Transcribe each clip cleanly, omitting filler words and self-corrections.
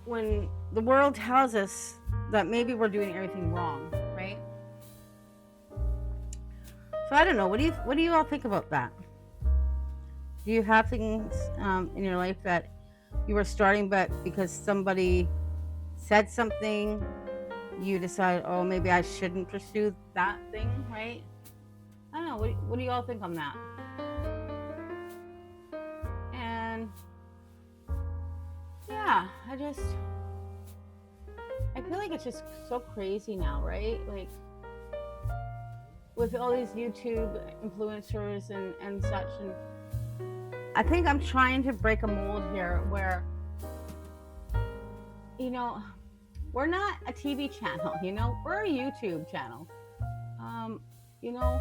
when the world tells us that maybe we're doing everything wrong, right? So I don't know. What do you all think about that? Do you have things in your life that you were starting, but because somebody said something, you decide, oh, maybe I shouldn't pursue that thing, right? I don't know. What do you all think on that? And yeah, I feel like it's just so crazy now, right? Like with all these YouTube influencers and such. And I think I'm trying to break a mold here where, you know, we're not a TV channel, we're a YouTube channel. You know,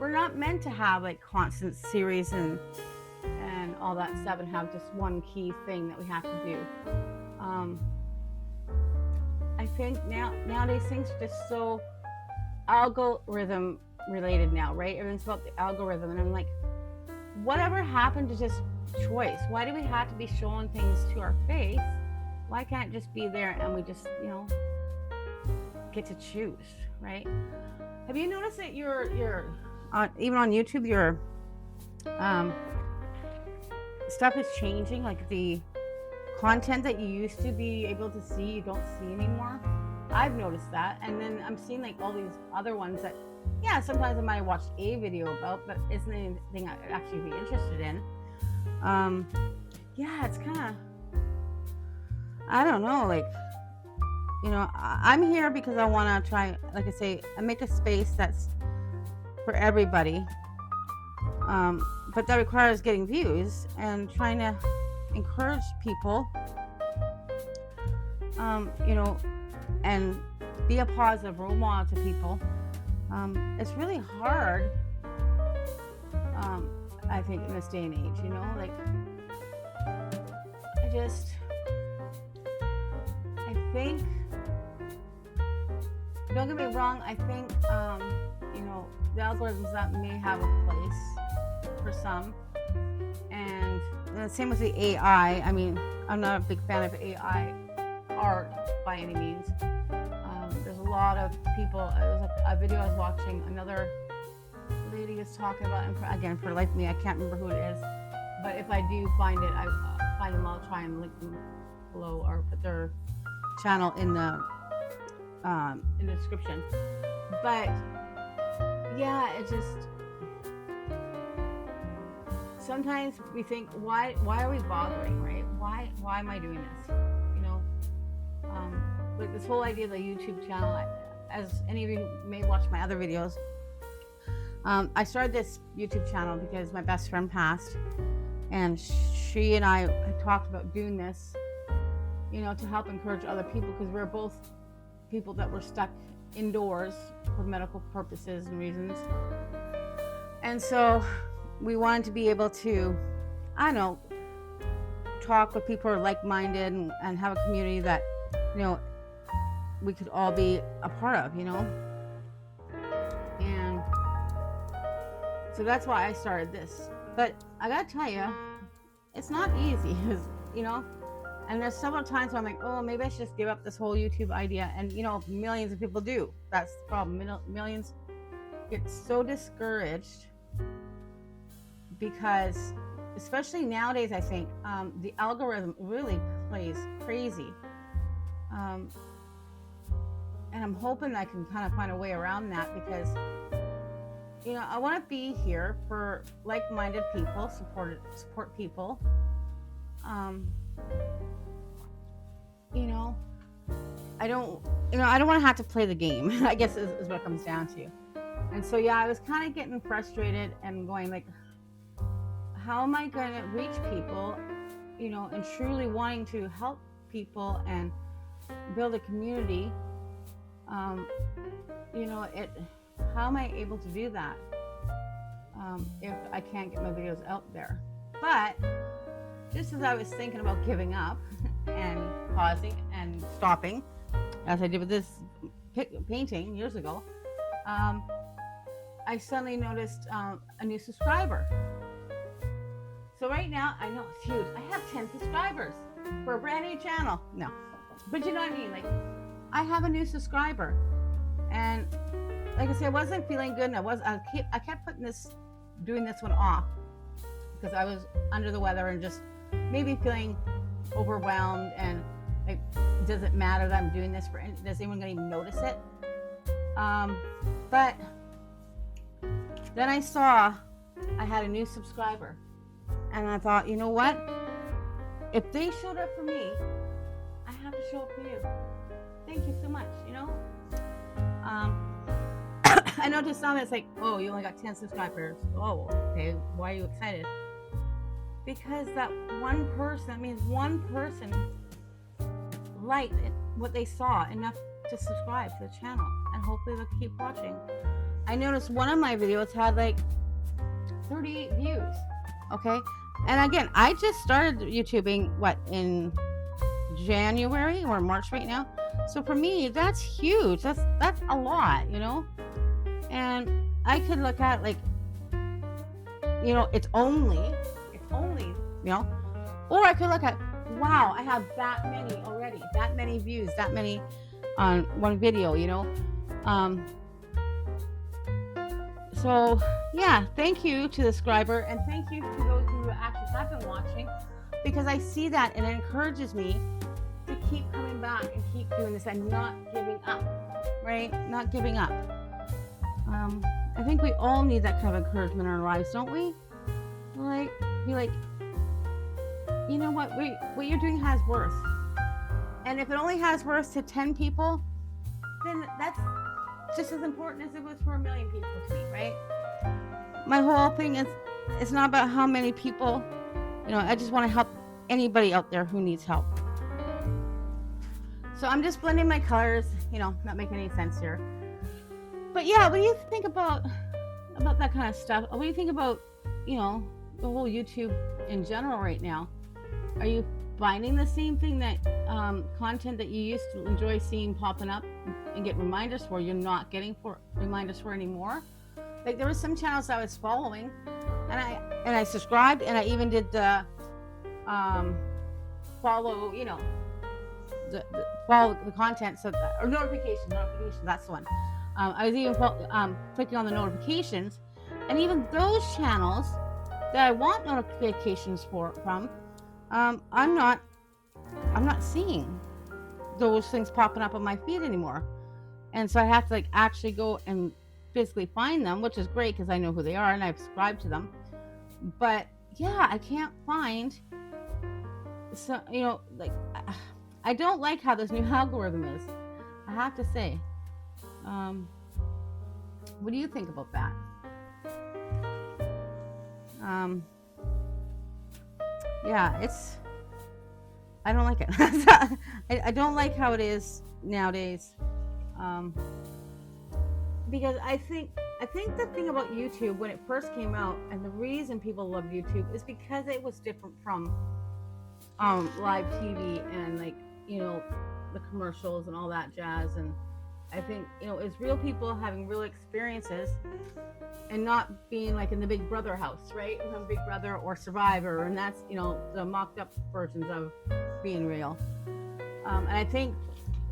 we're not meant to have like constant series and all that stuff and have just one key thing that we have to do. I think nowadays things are just so algorithm related now, right? Everything's about the algorithm, and I'm like, whatever happened to just choice? Why do we have to be showing things to our face? Why can't it just be there and we just, get to choose, right? Have you noticed that your even on YouTube, your stuff is changing? Like the content that you used to be able to see, you don't see anymore. I've noticed that, and then I'm seeing like all these other ones that, yeah, sometimes I might watch a video about, but isn't anything I'd actually be interested in. Yeah, it's kind of, I don't know, like, I'm here because I want to try, like I say, I make a space that's for everybody, but that requires getting views and trying to encourage people, and be a positive role model to people. It's really hard, I think, in this day and age, like, I think, don't get me wrong, I think, the algorithms that may have a place for some, and the same with the AI. I mean, I'm not a big fan of AI art by any means. There's a lot of people, it was a video I was watching, another lady was talking about, and again, for the life of me, I can't remember who it is, but if I do find it, find them, I'll try and link them below or put their channel in the description. But yeah, it just, sometimes we think, why are we bothering, right? Why am I doing this? Like this whole idea of the YouTube channel, as any of you may watch my other videos, I started this YouTube channel because my best friend passed, and she and I had talked about doing this, to help encourage other people, because we're both people that were stuck indoors for medical purposes and reasons. And so we wanted to be able to, I don't know, talk with people who are like-minded and have a community that, we could all be a part of, And so that's why I started this. But I gotta tell you, it's not easy, and there's several times where I'm like, oh, maybe I should just give up this whole YouTube idea. And, millions of people do. That's the problem. Millions get so discouraged because, especially nowadays, I think, the algorithm really plays crazy. And I'm hoping I can kind of find a way around that, because, I want to be here for like-minded people, support people. I don't want to have to play the game, I guess is what it comes down to. And so, yeah, I was kind of getting frustrated and going like, how am I going to reach people, and truly wanting to help people and build a community. How am I able to do that if I can't get my videos out there? But just as I was thinking about giving up and pausing and stopping, as I did with this painting years ago, I suddenly noticed a new subscriber. So right now, I know it's huge. I have 10 subscribers for a brand new channel. No, but you know what I mean? Like, I have a new subscriber, and like I said, I wasn't feeling good, and I kept doing this one off because I was under the weather and just maybe feeling overwhelmed, and like, does it matter that I'm doing this does anyone gonna even notice it? But then I saw I had a new subscriber, and I thought, you know what? If they showed up for me, I have to show up for you. Thank you so much. I know to some it's like, oh, you only got 10 subscribers. Oh, okay. Why are you excited? Because that one person liked what they saw enough to subscribe to the channel, and hopefully they'll keep watching. I noticed one of my videos had like 38 views. Okay. And again, I just started YouTubing in January or March right now. So for me, that's huge. That's a lot, And I could look at it's only, or I could look at, wow, I have that many already, that many views, that many on one video, So yeah, thank you to the subscriber, and thank you to those who actually have been watching, because I see that and it encourages me to keep coming back and keep doing this and not giving up, right? Not giving up. I think we all need that kind of encouragement in our lives, don't we? Be like, you know what you're doing has worth. And if it only has worth to 10 people, then that's just as important as it was for 1 million people to me, right? My whole thing is, it's not about how many people, I just want to help anybody out there who needs help. So I'm just blending my colors, not making any sense here. But yeah, what do you think about that kind of stuff? What do you think about, the whole YouTube in general right now? Are you finding the same thing, that content that you used to enjoy seeing popping up and get reminders for, you're not getting reminders for anymore? Like, there were some channels I was following, and I subscribed, and I even did the follow, follow the content, or notification, that's the one. I was even clicking on the notifications, and even those channels that I want notifications from, I'm not seeing those things popping up on my feed anymore. And so I have to actually go and physically find them, which is great because I know who they are and I've subscribed to them. But yeah, I can't find. So I don't like how this new algorithm is, I have to say. What do you think about that? Yeah, I don't like it. I don't like how it is nowadays. Because I think the thing about YouTube when it first came out, and the reason people love YouTube, is because it was different from live TV and the commercials and all that jazz. And I think it's real people having real experiences and not being like in the Big Brother house, right? From Big Brother or Survivor, and that's the mocked up versions of being real. And I think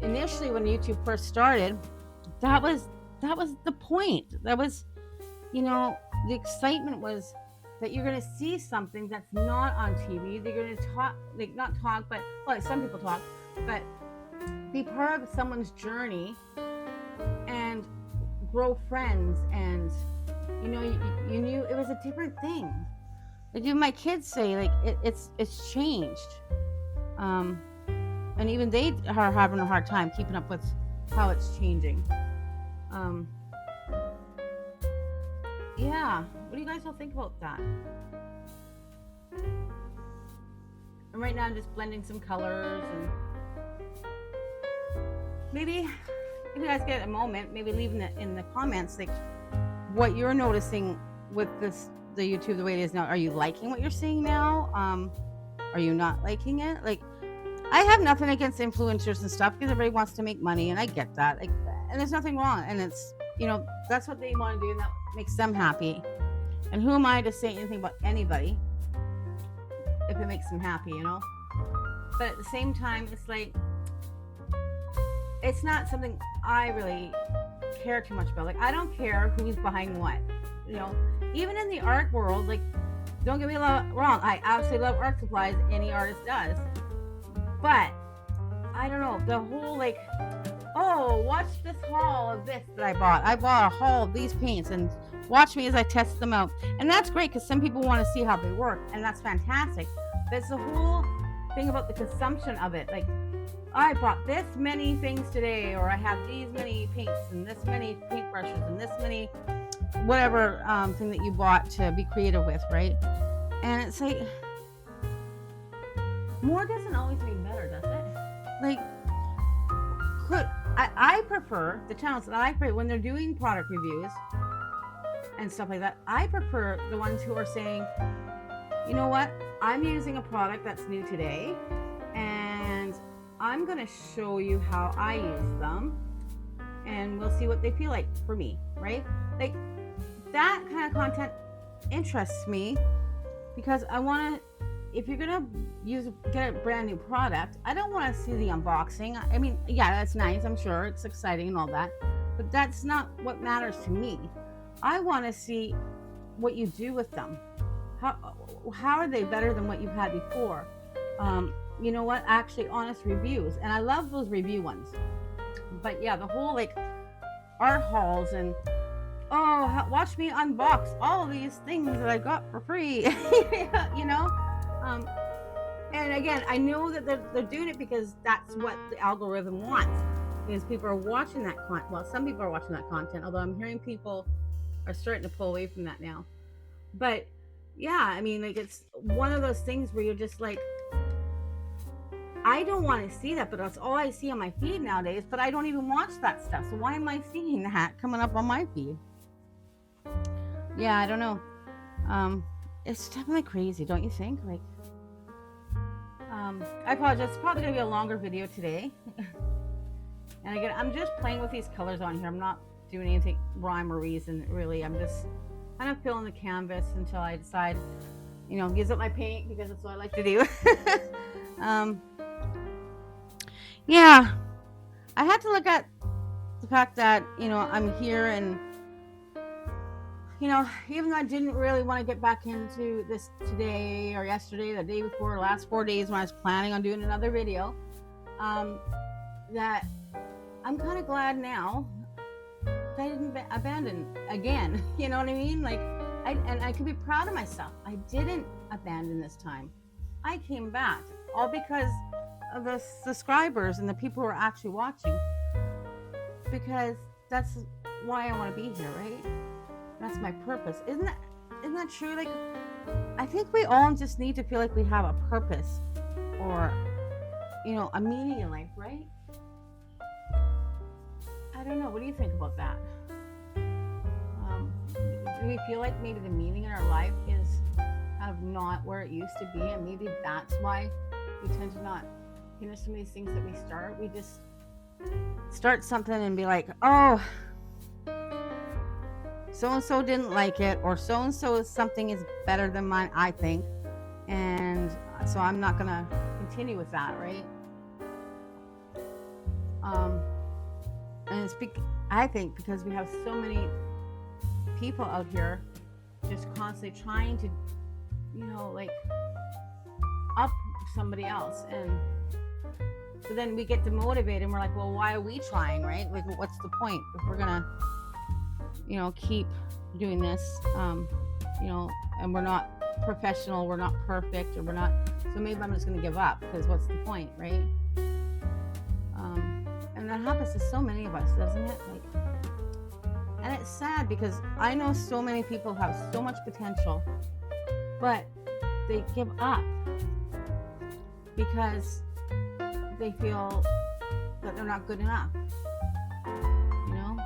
initially when YouTube first started, that was the point. That was, the excitement was that you're going to see something that's not on TV. They're going to not talk, but some people talk, but be part of someone's journey and grow friends. And you knew it was a different thing. Like, even my kids say, it's changed. And even they are having a hard time keeping up with how it's changing. Yeah, what do you guys all think about that? And right now I'm just blending some colors, and maybe if you guys get a moment, maybe leave in the comments what you're noticing with the YouTube the way it is now. Are you liking what you're seeing now? Are you not liking it? I have nothing against influencers and stuff, because everybody wants to make money, and I get that. And there's nothing wrong, and it's that's what they want to do, and that makes them happy. And who am I to say anything about anybody? if it makes them happy, you know. But at the same time, it's like, it's not something I really care too much about. Like, I don't care who's behind what, you know. Even in the art world, like, don't get me wrong, I absolutely love art supplies. Any artist does. But I don't know, the whole like, oh, watch this haul of this that I bought. I bought a haul of these paints, and watch me as I test them out. And that's great because some people want to see how they work, and that's fantastic. But it's the whole thing about the consumption of it. Like, I bought this many things today, or I have these many paints and this many paintbrushes and this many whatever thing that you bought to be creative with, right? And it's like, more doesn't always mean better, does it? Like, I prefer the channels that I create when they're doing product reviews and stuff like that. I prefer the ones who are saying, you know what, I'm using a product that's new today, and I'm going to show you how I use them, and we'll see what they feel like for me, right? Like, that kind of content interests me because I want to, if you're gonna get a brand new product, I don't want to see the unboxing. I mean, yeah, that's nice, I'm sure it's exciting and all that, but that's not what matters to me. I want to see what you do with them. How are they better than what you've had before? You know what? Actually, honest reviews, and I love those review ones. But yeah, the whole like art hauls and, oh, watch me unbox all these things that I got for free. You know. And again, I know that they're doing it because that's what the algorithm wants, because people are watching that content. Well, some people are watching that content, although I'm hearing people are starting to pull away from that now. But yeah, I mean, like, it's one of those things where you're just like, I don't want to see that, but that's all I see on my feed nowadays. But I don't even watch that stuff, so why am I seeing that coming up on my feed? Yeah, I don't know. It's definitely crazy, don't you think? Like, I apologize. It's probably gonna be a longer video today. And again, I'm just playing with these colors on here. I'm not doing anything rhyme or reason, really. I'm just kind of filling the canvas until I decide, you know, use up my paint, because that's what I like to do. Yeah, I had to look at the fact that, you know, I'm here, and, you know, even though I didn't really want to get back into this today or yesterday, the day before, the last 4 days when I was planning on doing another video, that I'm kind of glad now that I didn't abandon again. You know what I mean? Like, I could be proud of myself. I didn't abandon this time. I came back, all because of the subscribers and the people who are actually watching, because that's why I want to be here, right? That's my purpose. Isn't that true? Like, I think we all just need to feel like we have a purpose, or, you know, a meaning in life, right? I don't know. What do you think about that? Do we feel like maybe the meaning in our life is kind of not where it used to be, and maybe that's why we tend to not finish some of these things that we start? We just start something and be like, oh, so-and-so didn't like it, or so-and-so something is better than mine, I think, and so I'm not gonna continue with that, right? And it's I think because we have so many people out here just constantly trying to, you know, like, up somebody else, and so then we get demotivated and we're like, well, why are we trying, right? Like, what's the point if we're gonna, you know, keep doing this, you know, and we're not professional, we're not perfect, or we're not, so maybe I'm just gonna give up, because what's the point, right? And that happens to so many of us, doesn't it? Like, and it's sad because I know so many people have so much potential, but they give up because they feel that they're not good enough, you know?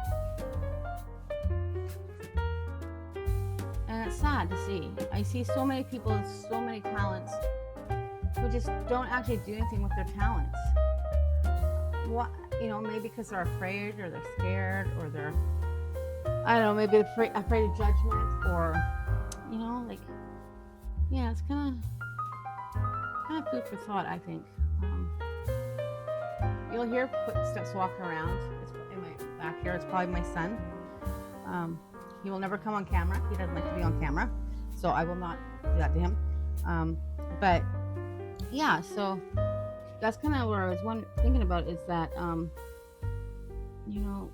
And it's sad to see. I see so many people with so many talents who just don't actually do anything with their talents. What, you know, maybe because they're afraid, or they're scared, or they're, I don't know, maybe afraid of judgment, or, you know, like, yeah, it's kind of food for thought, I think. You'll hear footsteps walking around. It's in my back here. It's probably my son. He will never come on camera. He doesn't like to be on camera, so I will not do that to him. But yeah, so that's kind of where I was thinking about is that, you know,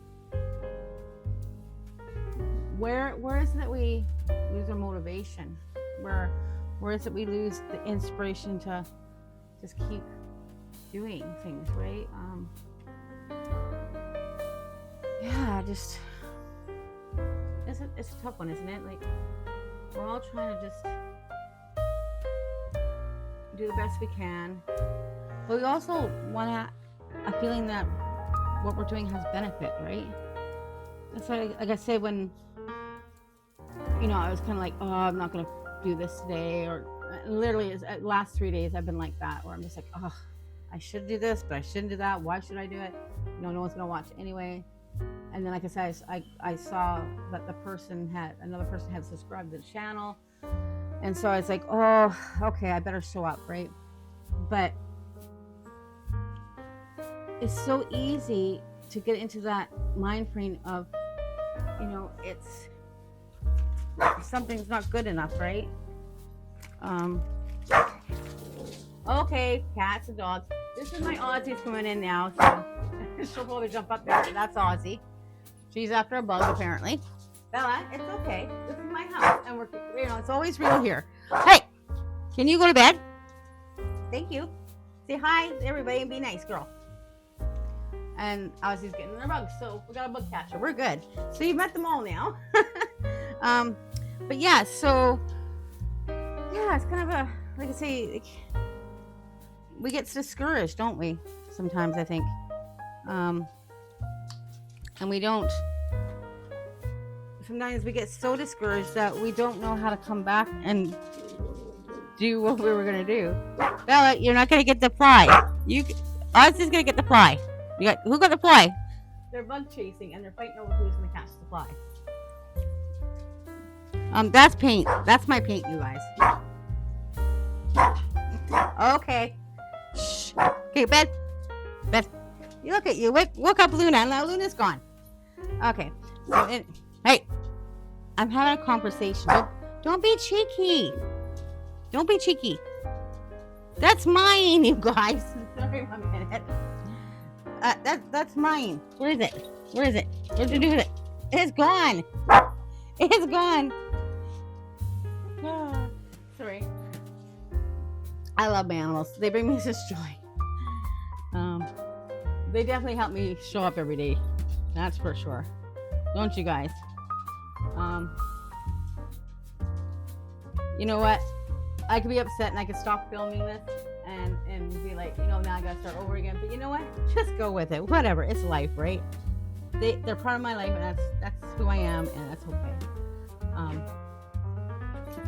where is it that we lose our motivation? Where is it we lose the inspiration to just keep doing things, right? Yeah, just it's a tough one, isn't it? Like, we're all trying to just do the best we can, but we also want a feeling that what we're doing has benefit, right? That's like I said, when, you know, I was kind of like, oh, I'm not gonna do this today, or literally last 3 days I've been like that, where I'm just like, oh, I should do this, but I shouldn't do that. Why should I do it? You know, no one's gonna watch anyway. And then, like I said, I saw that another person had subscribed to the channel, and so I was like, oh, okay, I better show up, right? But it's so easy to get into that mind frame of, you know, it's something's not good enough, right? Okay, cats and dogs. This is my Aussie's coming in now, so she'll probably jump up there. That's Aussie. She's after a bug, apparently. Bella, it's okay. This is my house, and we're, you know, it's always real here. Hey, can you go to bed? Thank you. Say hi to everybody and be nice, girl. And Aussie's getting their bugs, so we got a bug catcher. We're good. So you've met them all now. But yeah, so yeah, it's kind of a, like I say, like, we get discouraged, don't we? Sometimes, I think. And we don't, sometimes we get so discouraged that we don't know how to come back and do what we were going to do. Bella, you're not going to get the fly. Oz is going to get the fly. Who got the fly? They're bug chasing, and they're fighting over who's going to catch the fly. That's paint. That's my paint, you guys. Okay. Shh. Okay, bed. You look at you. Woke up Luna, and now Luna's gone. Okay. So, hey, I'm having a conversation. Don't be cheeky. Don't be cheeky. That's mine, you guys. Sorry, 1 minute. That's mine. Where is it? Where'd you do with it? It's gone. It's gone. Oh, sorry. I love my animals. They bring me such joy. They definitely help me show up every day. That's for sure. Don't you guys? You know what? I could be upset and I could stop filming this and be like, you know, now I gotta start over again. But you know what? Just go with it. Whatever. It's life, right? They're part of my life, and that's who I am, and that's okay.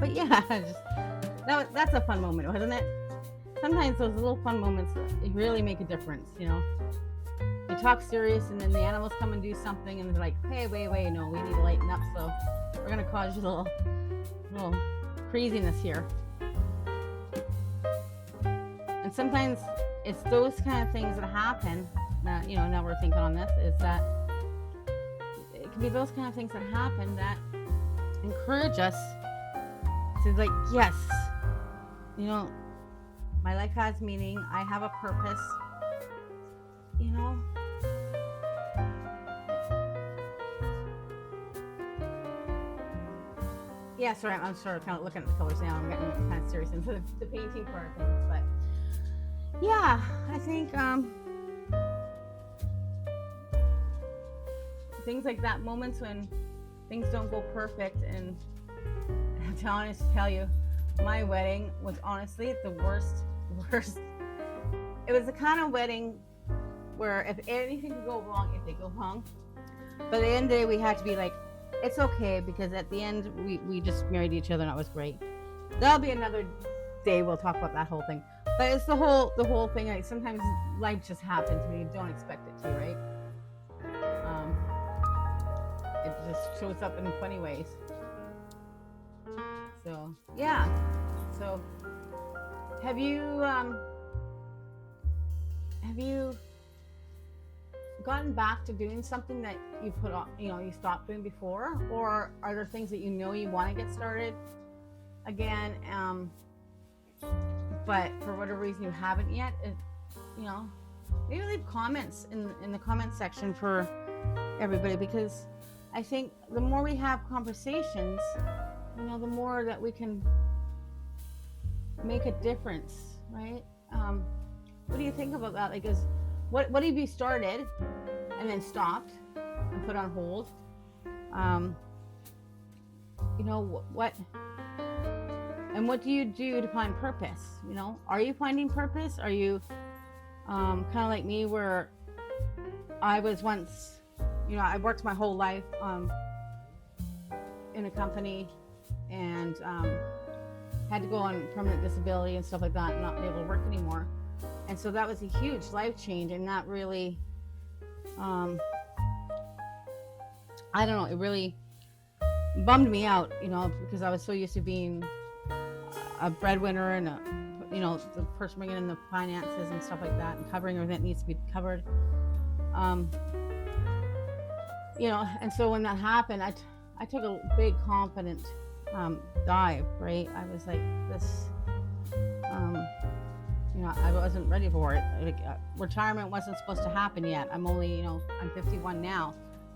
But yeah, that's a fun moment, wasn't it? Sometimes those little fun moments really make a difference, you know. You talk serious, and then the animals come and do something, and they're like, hey, wait, no, we need to lighten up, so we're gonna cause you a little craziness here. And sometimes it's those kind of things that happen that, you know, now we're thinking on this, is that it can be those kind of things that happen that encourage us to, like, yes, you know, my life has meaning, I have a purpose, you know. Yeah, sorry, I'm sort of kind of looking at the colors now. I'm getting kind of serious into the painting part of things, but yeah, I think things like that, moments when things don't go perfect, and to honestly tell you, my wedding was honestly the worst. It was the kind of wedding where if anything could go wrong, if they go wrong, but at the end of the day, we had to be like, it's okay, because at the end, we just married each other, and it was great. That'll be another day. We'll talk about that whole thing. But it's the whole thing. Like, sometimes life just happens when you don't expect it to, right? It just shows up in funny ways. So yeah. So Have you gotten back to doing something that you put on, you stopped doing before, or are there things that you want to get started again, but for whatever reason you haven't yet? You know, maybe leave comments in the comment section for everybody, because I think the more we have conversations, the more that we can make a difference, right? What do you think about that? Like, what have you started and then stopped and put on hold? What and what do you do to find purpose? Are you finding purpose? Are you kind of like me, where I was once, I worked my whole life in a company, and had to go on permanent disability and stuff like that, and not be able to work anymore. And so that was a huge life change, and that really, I don't know, it really bummed me out, because I was so used to being a breadwinner and the person bringing in the finances and stuff like that, and covering everything that needs to be covered. And so when that happened, I took a big confident dive, right? I was like, this, I wasn't ready for it. Like, retirement wasn't supposed to happen yet. I'm only, I'm 51 now.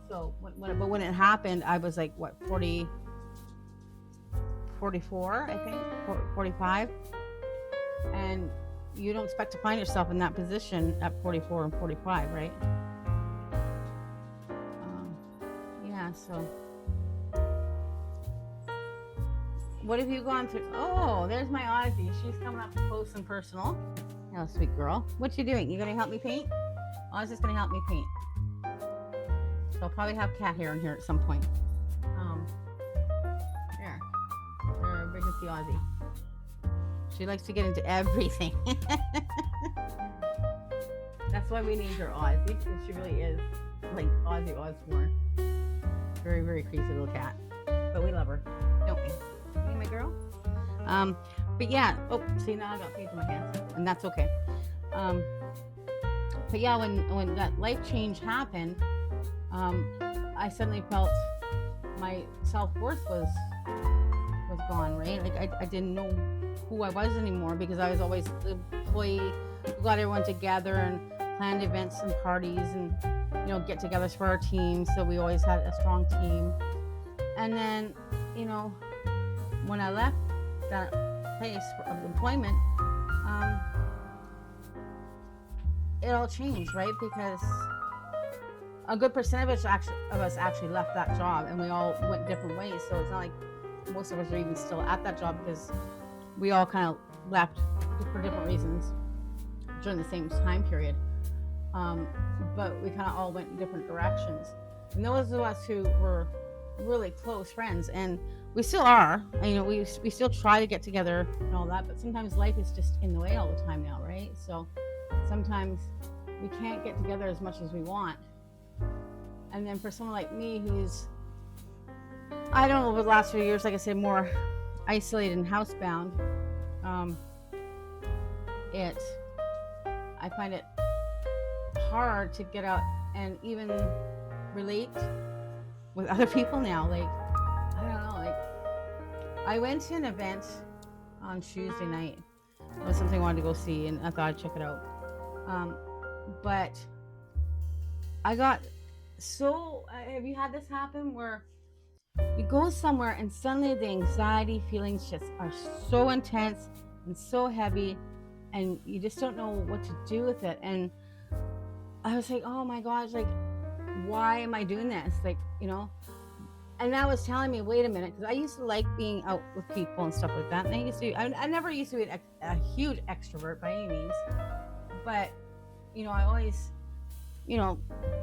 So but when it happened, I was like, what, 44, I think, 45. And you don't expect to find yourself in that position at 44 and 45, right? So what have you gone through? Oh, there's my Aussie. She's coming up close and personal. Oh, sweet girl. What you doing? You gonna help me paint? Aussie's gonna help me paint. So I'll probably have cat hair in here at some point. There. There, big as the Aussie. She likes to get into everything. That's why we named her Aussie, because she really is like Ozzy Osbourne. Very, very crazy little cat. But we love her, don't we? You, my girl? But yeah, see, now I got paint in my hands, and that's okay. But yeah, when that life change happened, I suddenly felt my self-worth was gone, right? Like, I didn't know who I was anymore, because I was always the employee who got everyone together and planned events and parties and get-togethers for our team. So we always had a strong team. And then, when I left that place of employment, it all changed, right? Because a good percentage of us actually left that job, and we all went different ways. So it's not like most of us are even still at that job, because we all kind of left for different reasons during the same time period. But we kind of all went in different directions. And those of us who were really close friends, and we still are, we still try to get together and all that, but sometimes life is just in the way all the time now, right? So sometimes we can't get together as much as we want. And then for someone like me, who's, I don't know, over the last few years, like I said, more isolated and housebound, I find it hard to get out and even relate with other people now. Like, I don't know, like, I went to an event on Tuesday night. It was something I wanted to go see, and I thought I'd check it out. But I got so, have you had this happen, where you go somewhere and suddenly the anxiety feelings just are so intense and so heavy, and you just don't know what to do with it? And I was like, oh my gosh, like, why am I doing this? Like, and that was telling me, wait a minute, because I used to like being out with people and stuff like that. And I never used to be a huge extrovert by any means, but, I always,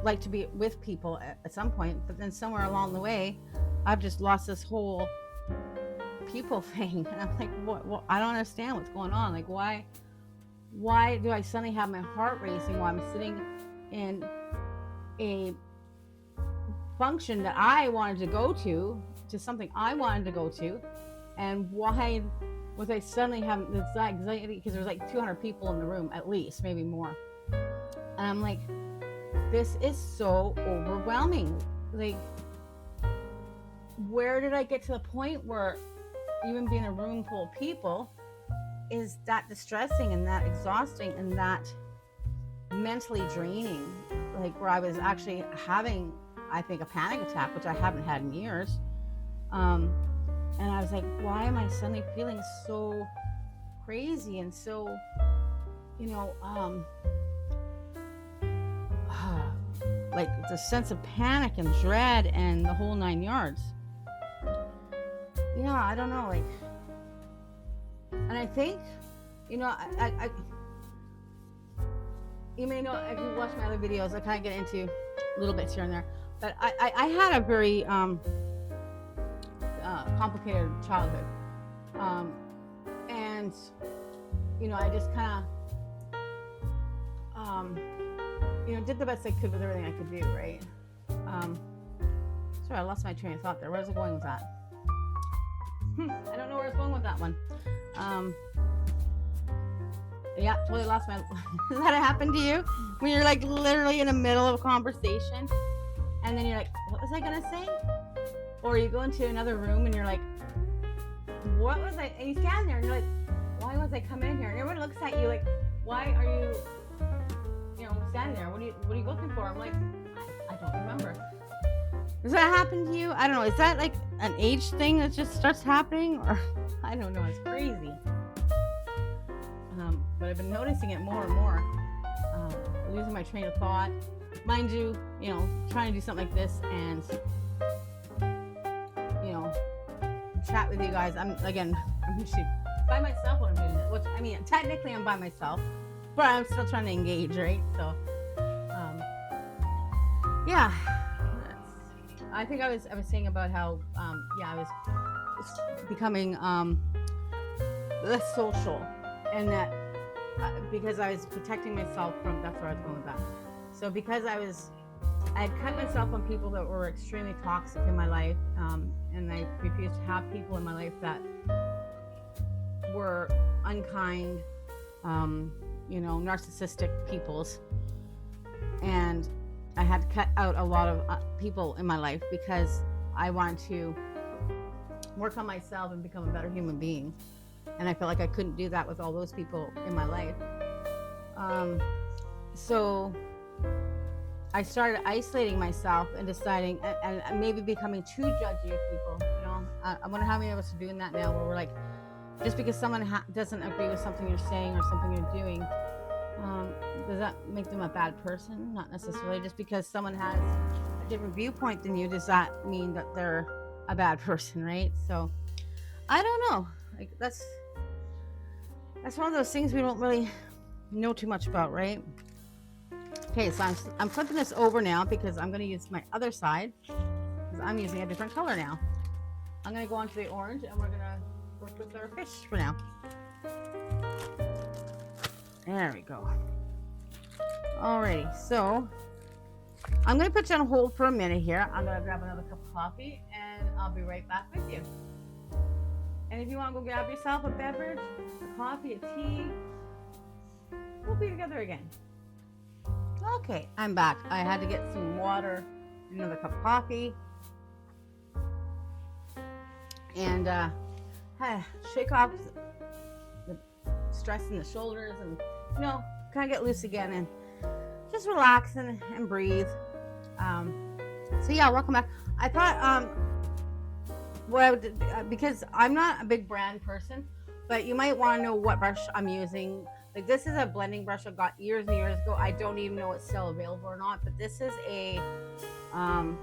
like to be with people at some point. But then somewhere along the way, I've just lost this whole people thing. And I'm like, what? I don't understand what's going on. Like, why do I suddenly have my heart racing while I'm sitting in a function that I wanted to go to something I wanted to go to? And why was I suddenly having this anxiety because there's like 200 people in the room at least, maybe more. And I'm like, this is so overwhelming. Like, where did I get to the point where even being in a room full of people is that distressing and that exhausting and that mentally draining? Like, where I was actually having, I think, a panic attack, which I haven't had in years. And I was like, why am I suddenly feeling so crazy and so, you know, like the sense of panic and dread and the whole 9 yards. Yeah, I don't know, like, and I think, you know, I you may know if you watch my other videos, I kind of get into little bits here and there, but I had a very complicated childhood, and you know, I just kind of you know, did the best I could with everything I could do, right? Sorry, I lost my train of thought there. Where was I going with that? I don't know where I was going with that one. Yeah, totally lost my. Does that happen to you when you're like literally in the middle of a conversation, and then you're like, "What was I gonna say?" Or you go into another room and you're like, "What was I?" And you stand there and you're like, "Why was I coming in here?" And everyone looks at you like, "Why are you, you know, standing there? What are you looking for?" I'm like, I don't remember. Does that happen to you? I don't know. Is that like an age thing that just starts happening, or I don't know. It's crazy. But I've been noticing it more and more. Losing my train of thought. Mind you, you know, trying to do something like this and, you know, chat with you guys. I'm usually by myself when I'm doing it. Which, I mean, technically I'm by myself, but I'm still trying to engage, right? So, yeah. I think I was saying about how, yeah, I was becoming less social, and that because I was protecting myself from, that's where I was going with that. So because I had cut myself on people that were extremely toxic in my life, and I refused to have people in my life that were unkind, you know, narcissistic peoples, and I had to cut out a lot of people in my life because I wanted to work on myself and become a better human being. And I felt like I couldn't do that with all those people in my life. So I started isolating myself and deciding, and maybe becoming too judgy of people. You know, I wonder how many of us are doing that now, where we're like, just because someone doesn't agree with something you're saying or something you're doing, does that make them a bad person? Not necessarily. Just because someone has a different viewpoint than you, does that mean that they're a bad person, right? So I don't know. Like that's one of those things we don't really know too much about, right? Okay, so I'm flipping this over now because I'm going to use my other side because I'm using a different color now. I'm going to go on to the orange and we're going to work with our fish for now. There we go. Alrighty, so I'm going to put you on hold for a minute here. I'm going to grab another cup of coffee and I'll be right back with you. And if you want to go grab yourself a beverage, a coffee, a tea, we'll be together again. Okay, I'm back. I had to get some water, another cup of coffee, and shake off the stress in the shoulders and, you know, kind of get loose again and just relax and breathe. So yeah, welcome back. I thought what I would, because I'm not a big brand person, but you might want to know what brush I'm using. Like this is a blending brush I got years and years ago. I don't even know it's still available or not, but this is a #1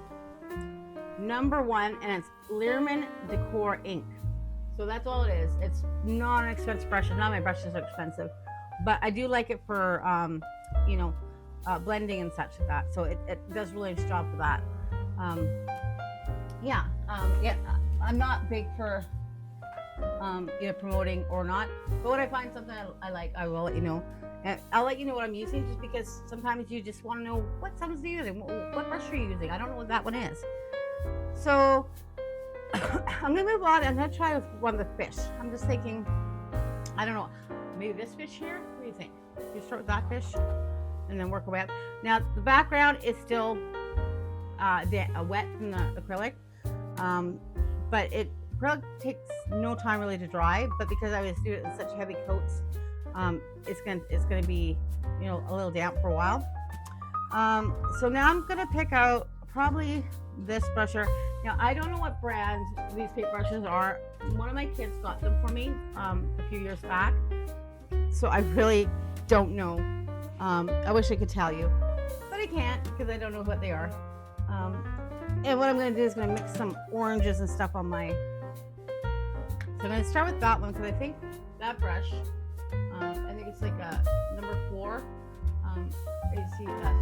and it's Learman Decor ink. So that's all it is. It's not an expensive brush. None of my brushes are expensive, but I do like it for you know, blending and such like that. So it does really nice job for that. Yeah, I'm not big for either promoting or not, but when I find something I like, I will let you know. And I'll let you know what I'm using, just because sometimes you just want to know what someone's using, what brush are you using. I don't know what that one is. So I'm gonna move on. I'm gonna try with one of the fish. I'm just thinking, I don't know, maybe this fish here. What do you think? You start with that fish and then work our way up. Now the background is still wet from the acrylic, um, but acrylic takes no time really to dry. But because I was doing it in such heavy coats, it's gonna be a little damp for a while. So now I'm gonna pick out probably this brusher. Now I don't know what brand these paint brushes are. One of my kids got them for me a few years back, so I really don't know. I wish I could tell you, but I can't because I don't know what they are. And what I'm gonna do is gonna mix some oranges and stuff on my. So I'm gonna start with that one because I think that brush, I think it's like a number 4. You see that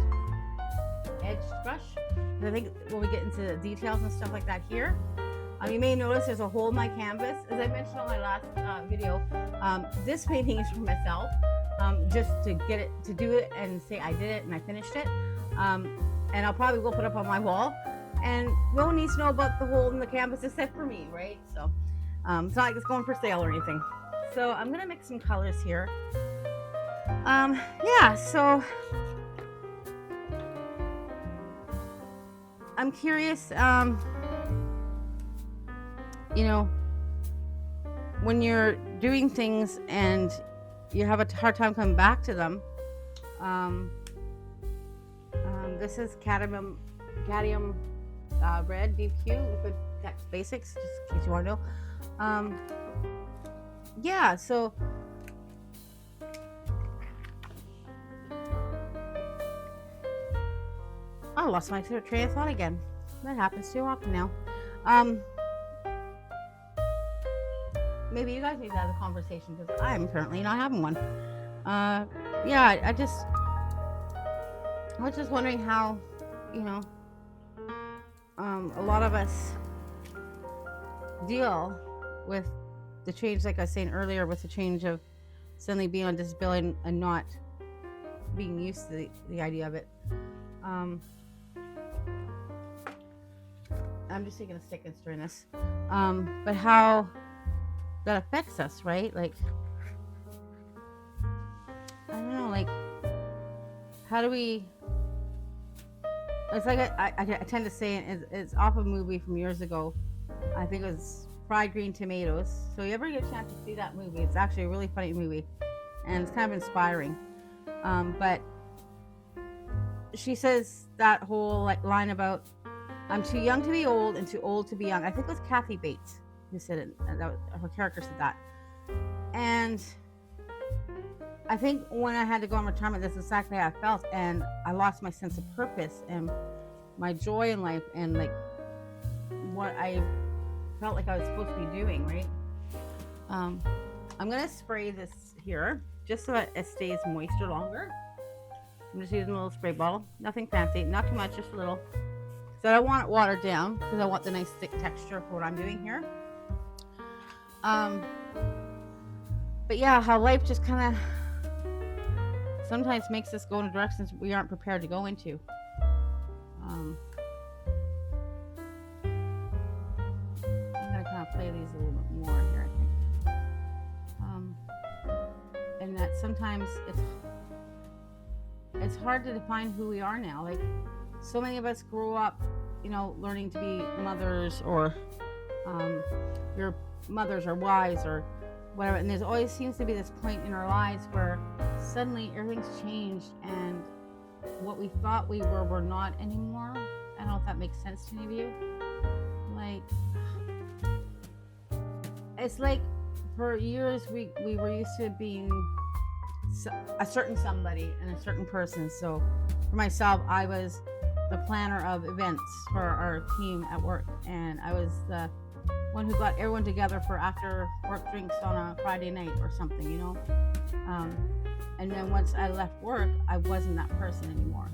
edge brush. And I think when we get into the details and stuff like that here, you may notice there's a hole in my canvas. As I mentioned on my last video, this painting is for myself, just to get it, to do it and say I did it and I finished it. And I'll probably go put it up on my wall. And no one needs to know about the hole in the canvas except for me, right? So it's not like it's going for sale or anything. So I'm gonna mix some colors here. Yeah, so I'm curious, when you're doing things and you have a hard time coming back to them, this is cadmium red DQ liquid text basics, just in case you want to know. Yeah, so I lost my train of thought again. That happens too often now. Maybe you guys need to have a conversation because I'm currently not having one. Yeah, I was just wondering how, a lot of us deal with the change, like I was saying earlier, with the change of suddenly being on disability and not being used to the idea of it. I'm just taking a stick and stirring this. But how that affects us, right? Like, I don't know, like, how do we, it's like I tend to say it's off a movie from years ago. I think it was Fried Green Tomatoes. So you ever get a chance to see that movie, it's actually a really funny movie and it's kind of inspiring. But she says that whole line about I'm too young to be old and too old to be young. I think it was Kathy Bates who said it. Her character said that. And I think when I had to go on retirement, that's exactly how I felt. And I lost my sense of purpose and my joy in life and what I felt like I was supposed to be doing, right? I'm going to spray this here just so it stays moister longer. I'm just using a little spray bottle. Nothing fancy, not too much, just a little. So I don't want it watered down because I want the nice thick texture for what I'm doing here. But yeah, how life just kind of sometimes makes us go in directions we aren't prepared to go into. I'm gonna kind of play these a little bit more here, I think. And that sometimes it's hard to define who we are now. Like, so many of us grew up, learning to be mothers or your mothers or wives or whatever. And there's always seems to be this point in our lives where suddenly everything's changed and what we thought we were, we're not anymore. I don't know if that makes sense to any of you. Like, it's like for years we were used to being a certain somebody and a certain person. So for myself, I was the planner of events for our team at work, and I was the one who got everyone together for after work drinks on a Friday night or something, and then once I left work, I wasn't that person anymore.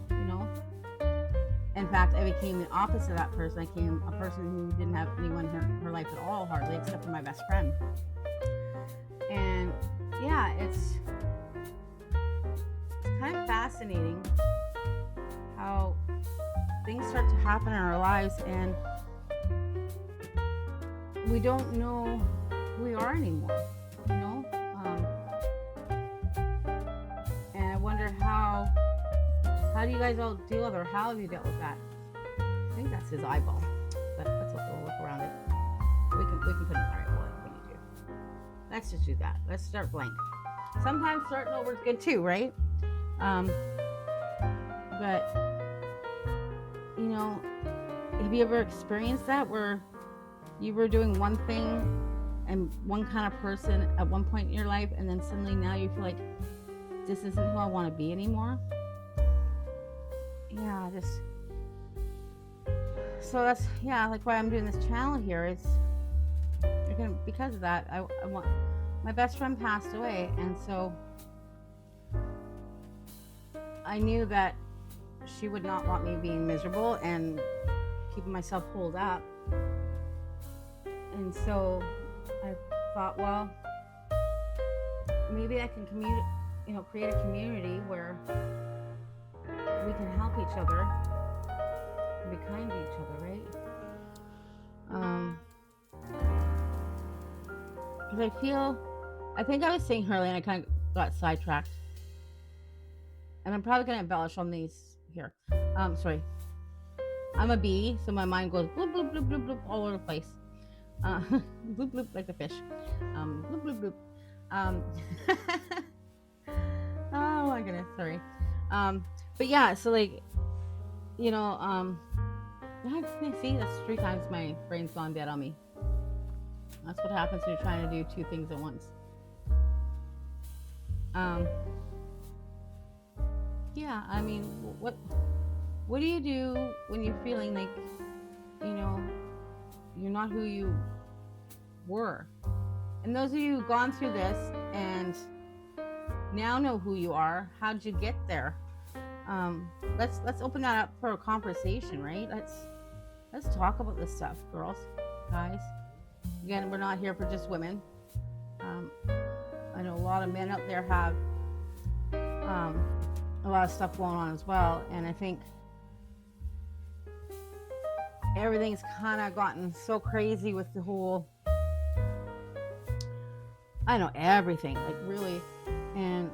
In fact, I became the opposite of that person. I became a person who didn't have anyone in her life at all, hardly, except for my best friend. And yeah, it's kind of fascinating how things start to happen in our lives and we don't know who we are anymore. How do you guys all deal with, or how have you dealt with that? I think that's his eyeball, but let's look around it. We can put it in the right order if we need to. Let's just do that. Let's start blank. Sometimes starting over is good too, right? But you know, have you ever experienced that where you were doing one thing and one kind of person at one point in your life, and then suddenly now you feel like this isn't who I want to be anymore? Yeah, so that's like why I'm doing this channel here is because of that. I want, my best friend passed away, and so I knew that she would not want me being miserable and keeping myself pulled up. And so I thought, well, maybe I can create a community where we can help each other and be kind to each other, right? Because I think I was saying earlier, and I kind of got sidetracked, and I'm probably going to embellish on these here. Sorry. I'm a bee, so my mind goes bloop, bloop, bloop, bloop, bloop all over the place. Bloop, bloop, like a fish. Bloop, bloop, bloop. Oh my goodness, sorry. But yeah, so like, see, that's 3 times my brain's gone dead on me. That's what happens when you're trying to do 2 things at once. Yeah, I mean, what do you do when you're feeling like, you're not who you were? And those of you who've gone through this and now know who you are, how'd you get there? Let's open that up for a conversation, right? Let's talk about this stuff, girls, guys. Again, we're not here for just women. I know a lot of men out there have a lot of stuff going on as well, and I think everything's kind of gotten so crazy with the whole, everything, like really. And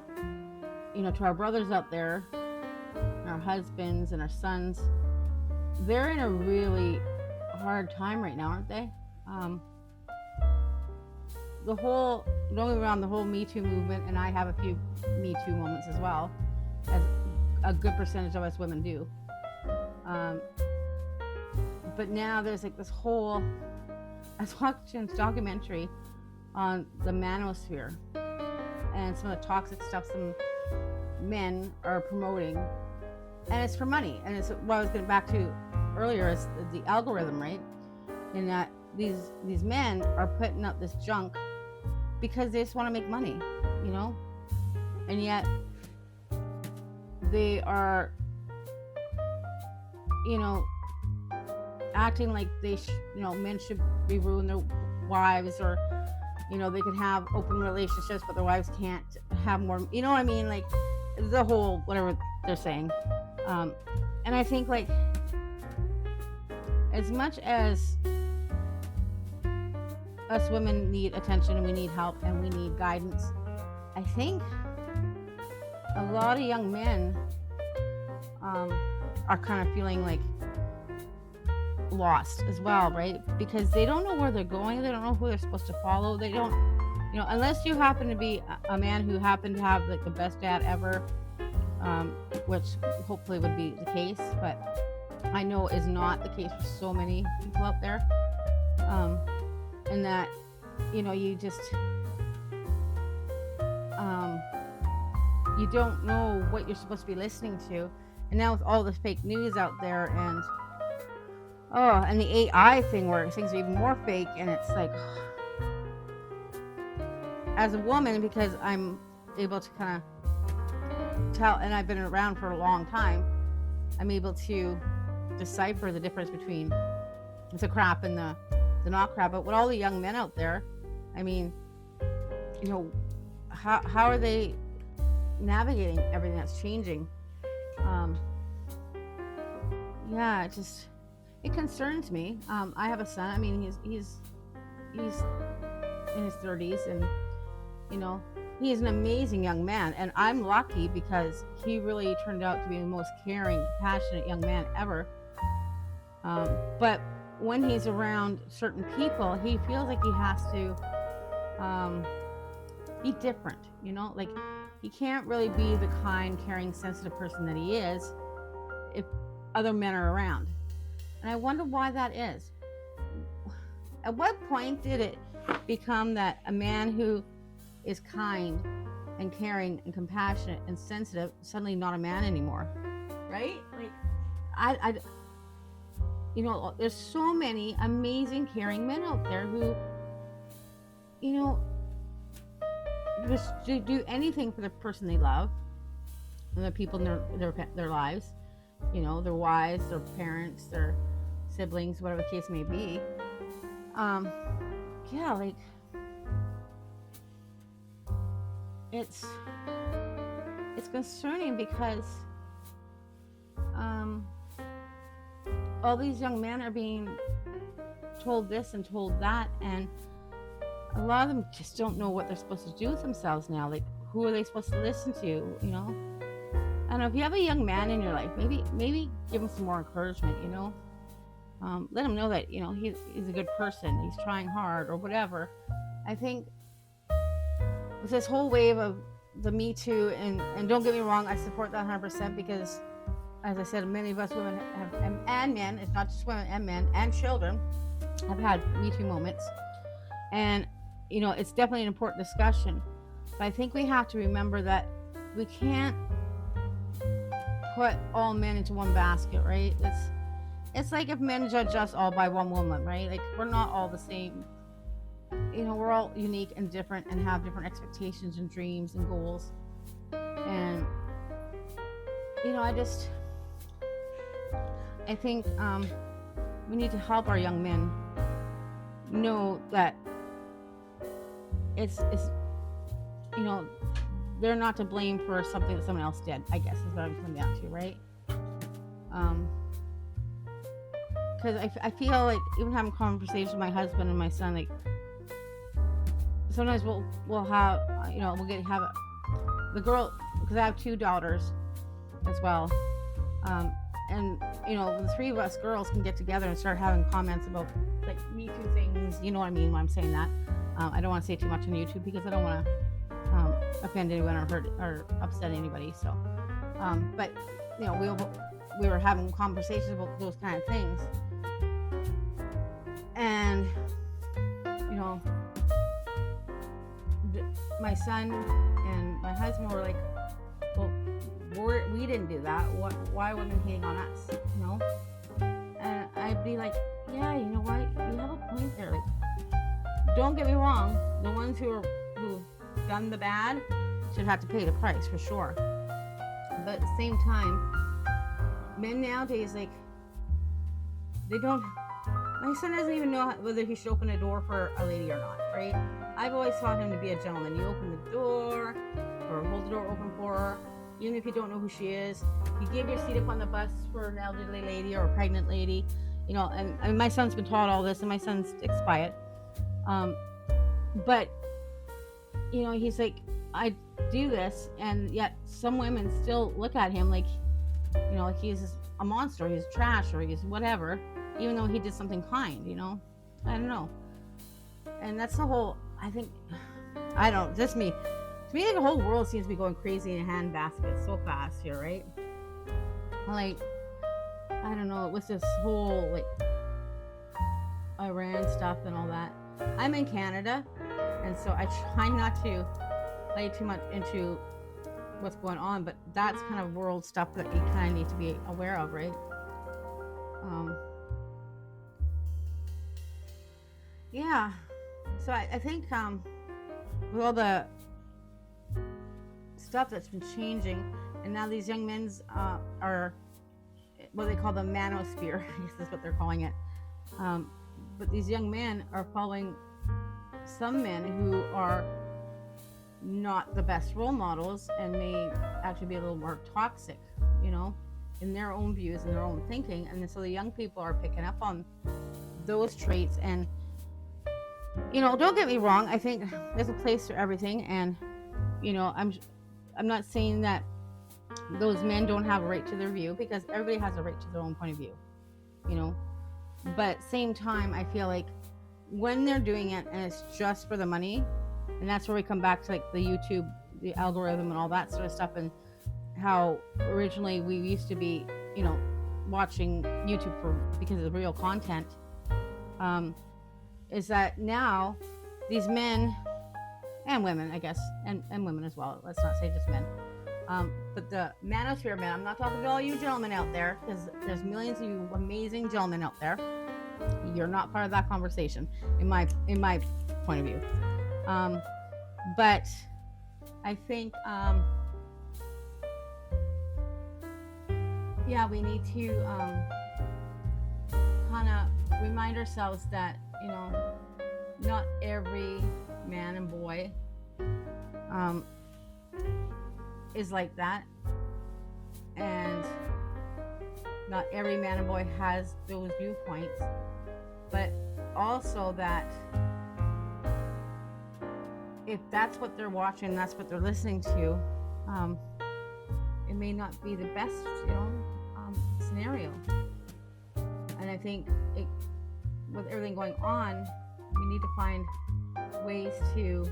to our brothers out there, our husbands and our sons, they're in a really hard time right now, aren't they? Don't get me wrong, the whole Me Too movement, and I have a few Me Too moments as well, as a good percentage of us women do. But now there's like this whole, I was watching this documentary on the manosphere and some of the toxic stuff some men are promoting, and it's for money. And it's what I was getting back to earlier, is the algorithm, right? In that these men are putting up this junk because they just want to make money, and yet they are, acting like men should be ruining their wives, or they can have open relationships but their wives can't have more, you know what I mean, like the whole whatever they're saying. And I think, like, as much as us women need attention and we need help and we need guidance, I think a lot of young men are kind of feeling like lost as well, right? Because they don't know where they're going, they don't know who they're supposed to follow, they don't, unless you happen to be a man who happened to have like the best dad ever, which hopefully would be the case, but I know is not the case for so many people out there, and that you just you don't know what you're supposed to be listening to. And now with all the fake news out there, and the AI thing where things are even more fake, and it's like, as a woman, because I'm able to kind of tell, and I've been around for a long time, I'm able to decipher the difference between the crap and the not crap. But with all the young men out there, I mean, how are they navigating everything that's changing? It concerns me. I have a son. I mean, he's in his 30s, and he's an amazing young man, and I'm lucky because he really turned out to be the most caring, compassionate young man ever. But when he's around certain people, he feels like he has to um, be different, like he can't really be the kind, caring, sensitive person that he is if other men are around. And I wonder why that is. At what point did it become that a man who is kind and caring and compassionate and sensitive suddenly not a man anymore, right? Like, I there's so many amazing, caring men out there who, just do anything for the person they love, and the people in their lives, their wives, their parents, their siblings, whatever the case may be. Yeah, like it's concerning because all these young men are being told this and told that, and a lot of them just don't know what they're supposed to do with themselves now. Like, who are they supposed to listen to? I don't know, if you have a young man in your life, maybe give him some more encouragement. Let him know that he's a good person, he's trying hard or whatever. I think with this whole wave of the Me Too, and don't get me wrong, I support that 100%, because as I said, many of us women have, and men, it's not just women, and men and children have had Me Too moments, and it's definitely an important discussion. But I think we have to remember that we can't put all men into one basket, right? It's like if men judge us all by one woman, right? Like, we're not all the same. We're all unique and different and have different expectations and dreams and goals. And I think we need to help our young men know that it's they're not to blame for something that someone else did, I guess is what I'm coming down to, right? Because I feel like, even having conversations with my husband and my son, like, sometimes we'll have the girl, because I have 2 daughters as well, and the 3 of us girls can get together and start having comments about, like, Me Too things. You know what I mean when I'm saying that. I don't want to say too much on YouTube because I don't want to offend anyone or hurt or upset anybody. So, but we were having conversations about those kind of things, and my son and my husband were like, well, we didn't do that. Why are women hating on us? And I'd be like, yeah, you know what? You have a point there. Like, don't get me wrong. The ones who've done the bad should have to pay the price for sure. But at the same time, men nowadays, like, they don't. My son doesn't even know whether he should open a door for a lady or not, right? I've always taught him to be a gentleman. You open the door, or hold the door open for her, even if you don't know who she is. You give your seat up on the bus for an elderly lady or a pregnant lady, and my son's been taught all this, and my son sticks by it. But, he's like, I do this, and yet some women still look at him like, like he's a monster, he's trash, or he's whatever, even though he did something kind, I don't know. And that's the whole, I think, I don't, just me. To me, the whole world seems to be going crazy in a handbasket so fast here, right? Like, I don't know, with this whole, like, Iran stuff and all that. I'm in Canada, and so I try not to play too much into what's going on, but that's kind of world stuff that you kind of need to be aware of, right? Yeah, so I think with all the stuff that's been changing, and now these young men's are what they call the manosphere, I guess that's what they're calling it. But these young men are following some men who are not the best role models and may actually be a little more toxic, in their own views and their own thinking. And so the young people are picking up on those traits. And, don't get me wrong, I think there's a place for everything. And You know, I'm not saying that those men don't have a right to their view, because everybody has a right to their own point of view, you know. But same time, I feel like when they're doing it and it's just for the money, and that's where we come back to like the YouTube, the algorithm, and all that sort of stuff, and how originally we used to be, you know, watching YouTube for because of the real content. Is that now these men and women, I guess, and women as well. Let's not say just men. But the manosphere men, I'm not talking to all you gentlemen out there, because there's millions of you amazing gentlemen out there. You're not part of that conversation, in my point of view. But I think, yeah, we need to kind of remind ourselves that, you know, not every man and boy is like that, and not every man and boy has those viewpoints, but also that if that's what they're watching, that's what they're listening to, it may not be the best, you know, scenario. And I think with everything going on, we need to find ways to,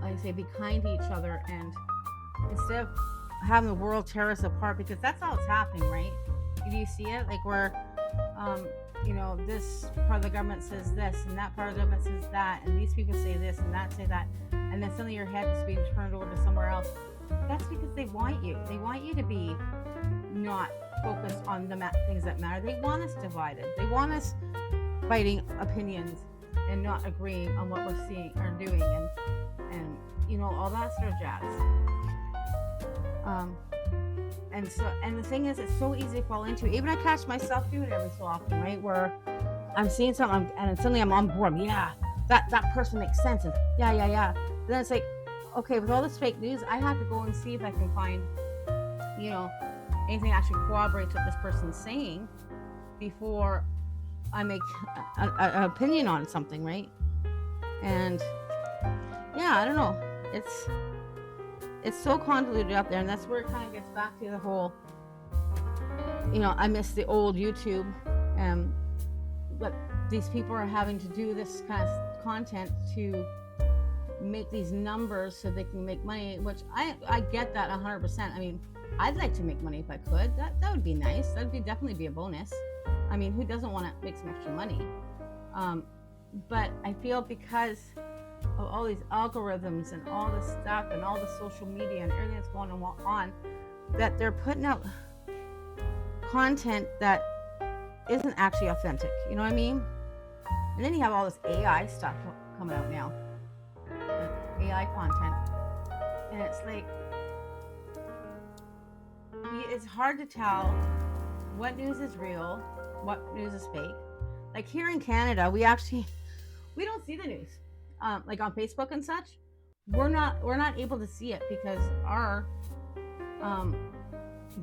like I say, be kind to each other, and instead of having the world tear us apart, because that's all that's happening, right? Do you see it? Like where, you know, this part of the government says this, and that part of the government says that, and these people say this, and that say that, and then suddenly your head is being turned over to somewhere else. That's because they want you. They want you to be not focused on the things that matter. They want us divided. They want us fighting opinions and not agreeing on what we're seeing or doing, and you know, all that sort of jazz. And the thing is, it's so easy to fall into it. Even I catch myself doing it every so often, right? Where I'm seeing something and suddenly I'm on board. Yeah, that person makes sense. And yeah. Then it's like, okay, with all this fake news, I have to go and see if I can find, you know, anything that actually corroborates what this person's saying before I make an opinion on something, right? And yeah, I don't know. It's so convoluted up there, and that's where it kind of gets back to the whole, you know, I miss the old YouTube, but these people are having to do this kind of content to make these numbers so they can make money, which I get that 100%. I mean, I'd like to make money if I could. That would be nice. That would definitely be a bonus. I mean, who doesn't want to make some extra money? But I feel because of all these algorithms and all this stuff and all the social media and everything that's going on, that they're putting out content that isn't actually authentic. You know what I mean? And then you have all this AI stuff coming out now, AI content, and it's like, it's hard to tell what news is real, what news is fake. Like here in Canada, we don't see the news. Like on Facebook and such, we're not able to see it because our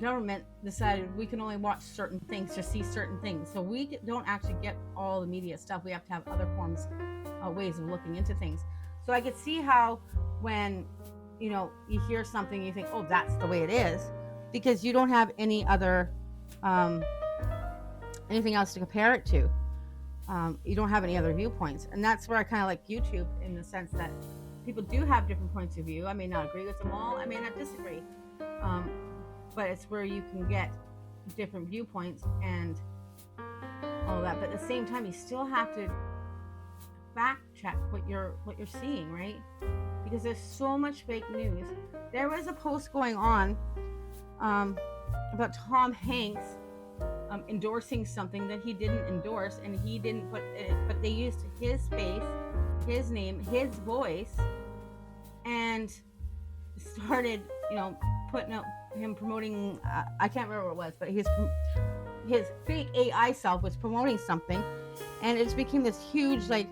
government decided we can only watch certain things to see certain things. So we don't actually get all the media stuff. We have to have other forms, ways of looking into things. So I could see how when, you know, you hear something, you think, oh, that's the way it is, because you don't have any other anything else to compare it to. You don't have any other viewpoints, and that's where I kind of like YouTube, in the sense that people do have different points of view. I may not agree with them all, I may not disagree, but it's where you can get different viewpoints and all that. But at the same time, you still have to fact check what you're seeing, right? Because there's so much fake news. There was a post going on about Tom Hanks endorsing something that he didn't endorse, and he didn't put it, but they used his face, his name, his voice, and started, you know, putting out him promoting, I can't remember what it was, but his fake AI self was promoting something, and it just became this huge like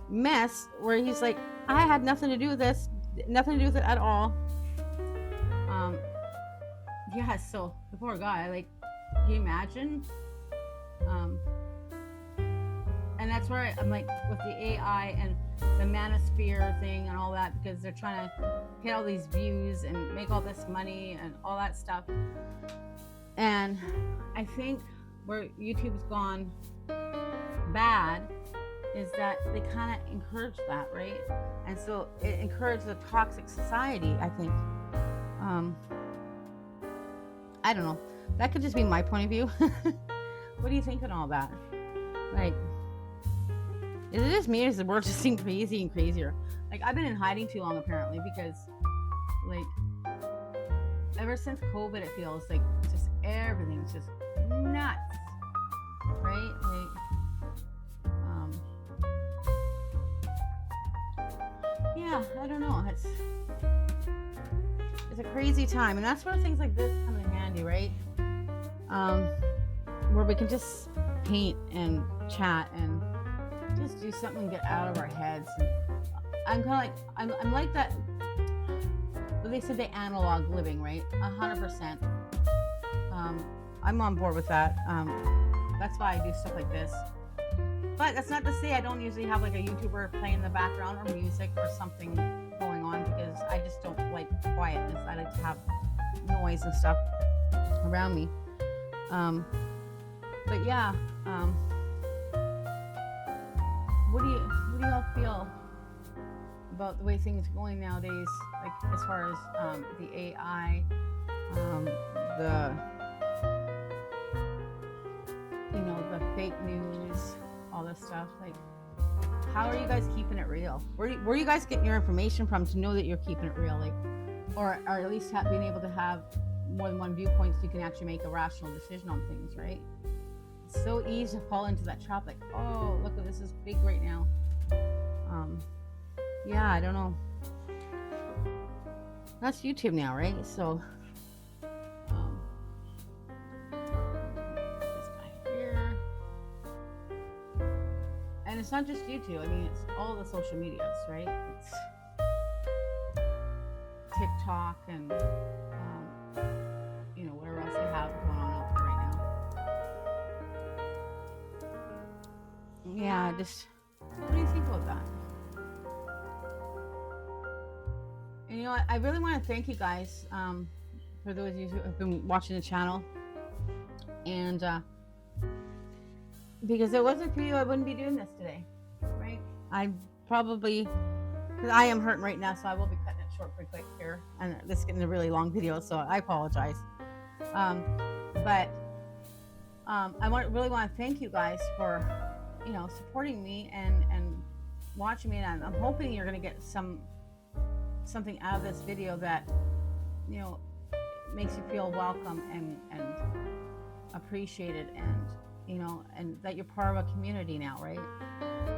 mess where he's like, I had nothing to do with this, nothing to do with it at all. Yeah, so the poor guy, like, can you imagine? And that's where I'm like, with the AI, and the manosphere thing and all that, because they're trying to get all these views and make all this money and all that stuff. And I think where YouTube's gone bad is that they kind of encourage that, right? And so it encouraged a toxic society, I think. I don't know. That could just be my point of view. What do you think on all that? Like, is it just me, or is the world just seem crazy and crazier? Like, I've been in hiding too long, apparently, because, like, ever since COVID, it feels like just everything's just nuts, right? Like, yeah, I don't know. It's a crazy time, and that's where things like this come in handy, right? Where we can just paint and chat and just do something and get out of our heads. And I'm kind of like I'm like that. Well, they said the analog living, right? 100%. I'm on board with that. That's why I do stuff like this. But that's not to say I don't usually have like a YouTuber playing in the background or music or something going on, because I just don't like quietness. I like to have noise and stuff around me. But yeah, what do you all feel about the way things are going nowadays? Like as far as the AI, the the fake news, all this stuff. Like, how are you guys keeping it real? Where are you guys getting your information from to know that you're keeping it real? Like, or at least being able to have more than one viewpoint so you can actually make a rational decision on things, right? It's so easy to fall into that trap. Like, oh, look, this is big right now. Yeah, I don't know. That's YouTube now, right? So, this guy here. And it's not just YouTube. I mean, it's all the social medias, right? It's TikTok and whatever else they have going on out there right now. Yeah, just what do you think about that? And I really want to thank you guys for those of you who have been watching the channel, and because if it wasn't for you, I wouldn't be doing this today, right? I probably, because I am hurting right now, so I will be cutting it short pretty quick here, and this is getting a really long video, so I apologize. But I really want to thank you guys for supporting me and watching me, and I'm hoping you're going to get something out of this video that makes you feel welcome and appreciated, and and that you're part of a community now, right?